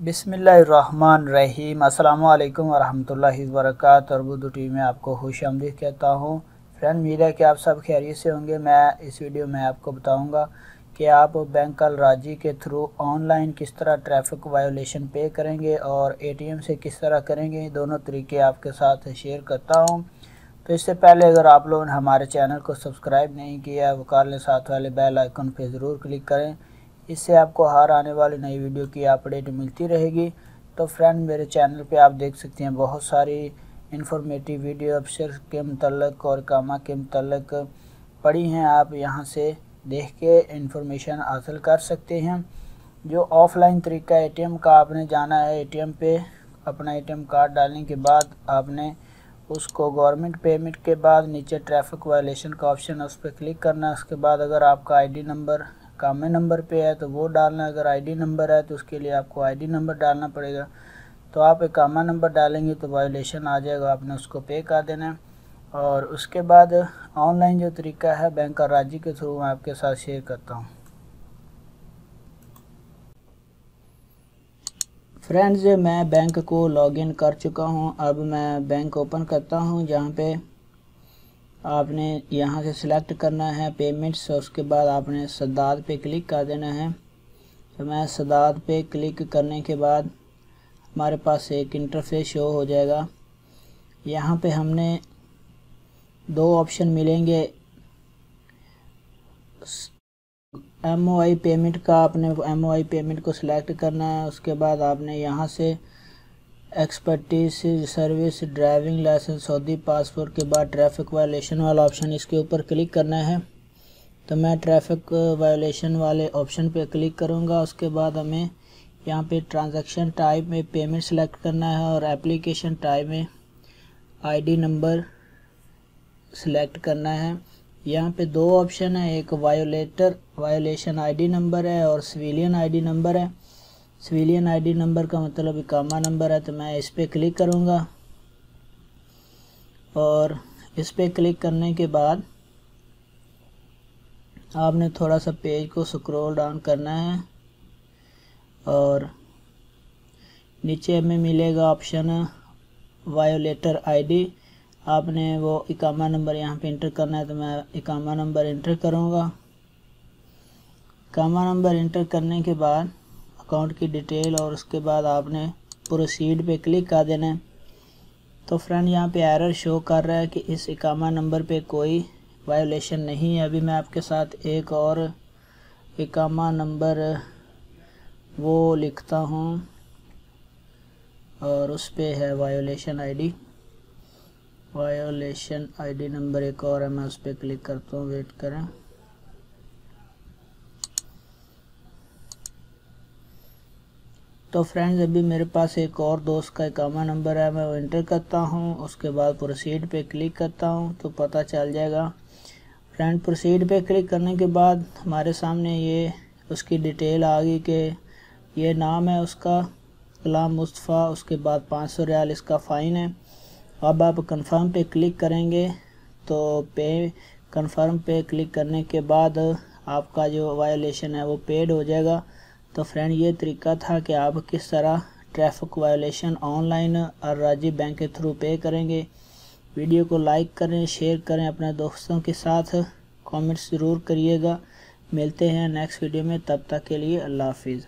बिस्मिल्लाहिर्रहमानिर्रहीम। अस्सलामु अलैकुम वरहमतुल्लाहि वबरकातुहू। उर्दू टीवी में आपको खुशामदीद कहता हूँ। फ्रेंड, उम्मीद है कि आप सब खैरियत से होंगे। मैं इस वीडियो में आपको बताऊंगा कि आप बैंक अल राजी के थ्रू ऑनलाइन किस तरह ट्रैफिक वायोलेशन पे करेंगे और एटीएम से किस तरह करेंगे। दोनों तरीके आपके साथ शेयर करता हूँ। तो इससे पहले अगर आप लोगों ने हमारे चैनल को सब्सक्राइब नहीं किया वो कर लें, साथ वाले बेल आइकन पर ज़रूर क्लिक करें। इससे आपको हर आने वाली नई वीडियो की अपडेट मिलती रहेगी। तो फ्रेंड, मेरे चैनल पे आप देख सकते हैं बहुत सारी इंफॉर्मेटिव वीडियो अफसर के मतलब और कामा के मतलब पड़ी हैं। आप यहां से देख के इंफॉर्मेशन हासिल कर सकते हैं। जो ऑफलाइन तरीका एटीएम का, आपने जाना है एटीएम पे, अपना एटीएम कार्ड डालने के बाद आपने उसको गवर्नमेंट पेमेंट के बाद नीचे ट्रैफिक वायलेशन का ऑप्शन है, उस पर क्लिक करना है। उसके बाद अगर आपका आईडी नंबर कामे नंबर पे है तो वो डालना है। अगर आईडी नंबर है तो उसके लिए आपको आईडी नंबर डालना पड़ेगा। तो आप एक कामा नंबर डालेंगे तो वायलेशन आ जाएगा, आपने उसको पे कर देना है। और उसके बाद ऑनलाइन जो तरीका है बैंक अल राजी के थ्रू मैं आपके साथ शेयर करता हूँ। फ्रेंड्स, मैं बैंक को लॉगिन कर चुका हूँ। अब मैं बैंक ओपन करता हूँ, जहाँ पे आपने यहाँ से सिलेक्ट करना है पेमेंट्स। उसके बाद आपने सदात पे क्लिक कर देना है। तो मैं सदात पे क्लिक करने के बाद हमारे पास एक इंटरफेस शो हो जाएगा। यहाँ पे हमने दो ऑप्शन मिलेंगे। MOI पेमेंट का, आपने MOI पेमेंट को सिलेक्ट करना है। उसके बाद आपने यहाँ से expertise service, driving licence, Saudi passport के बाद ट्रैफिक वायलेशन वाला ऑप्शन, इसके ऊपर क्लिक करना है। तो मैं ट्रैफिक वायलेशन वाले ऑप्शन पे क्लिक करूँगा। उसके बाद हमें यहाँ पे ट्रांजैक्शन टाइप में पेमेंट सेलेक्ट करना है और एप्लीकेशन टाइप में आईडी नंबर सेलेक्ट करना है। यहाँ पे दो ऑप्शन है, एक वायोलेशन आईडी नंबर है और सिविलियन आईडी नंबर है। सिविलियन आईडी नंबर का मतलब इकामा नंबर है। तो मैं इस पर क्लिक करूँगा और इस पर क्लिक करने के बाद आपने थोड़ा सा पेज को स्क्रॉल डाउन करना है और नीचे हमें मिलेगा ऑप्शन वायोलेटर आईडी। आपने वो इकामा नंबर यहाँ पे इंटर करना है। तो मैं इकामा नंबर इंटर करूँगा। इकामा नंबर इंटर करने के बाद अकाउंट की डिटेल और उसके बाद आपने प्रोसीड पे क्लिक कर देना है। तो फ्रेंड, यहाँ पे एरर शो कर रहा है कि इस इकामा नंबर पे कोई वायोलेशन नहीं है। अभी मैं आपके साथ एक और इकामा नंबर वो लिखता हूँ और उस पे है violation ID. Violation ID number एक और है, मैं उस पर क्लिक करता हूँ। वेट करें। तो फ्रेंड्स, अभी मेरे पास एक और दोस्त का इकामा नंबर है, मैं वो इंटर करता हूँ। उसके बाद प्रोसीड पे क्लिक करता हूँ तो पता चल जाएगा। फ्रेंड, प्रोसीड पे क्लिक करने के बाद हमारे सामने ये उसकी डिटेल आ गई कि ये नाम है उसका गुलाम मुस्तफ़ा। उसके बाद 500 रियाल इसका फ़ाइन है। अब आप कंफर्म पे क्लिक करेंगे तो कंफर्म पे क्लिक करने के बाद आपका जो वायोलेशन है वो पेड हो जाएगा। तो फ्रेंड, ये तरीका था कि आप किस तरह ट्रैफिक वायोलेशन ऑनलाइन अल राजी बैंक के थ्रू पे करेंगे। वीडियो को लाइक करें, शेयर करें अपने दोस्तों के साथ, कमेंट्स ज़रूर करिएगा। मिलते हैं नेक्स्ट वीडियो में, तब तक के लिए अल्लाह हाफिज़।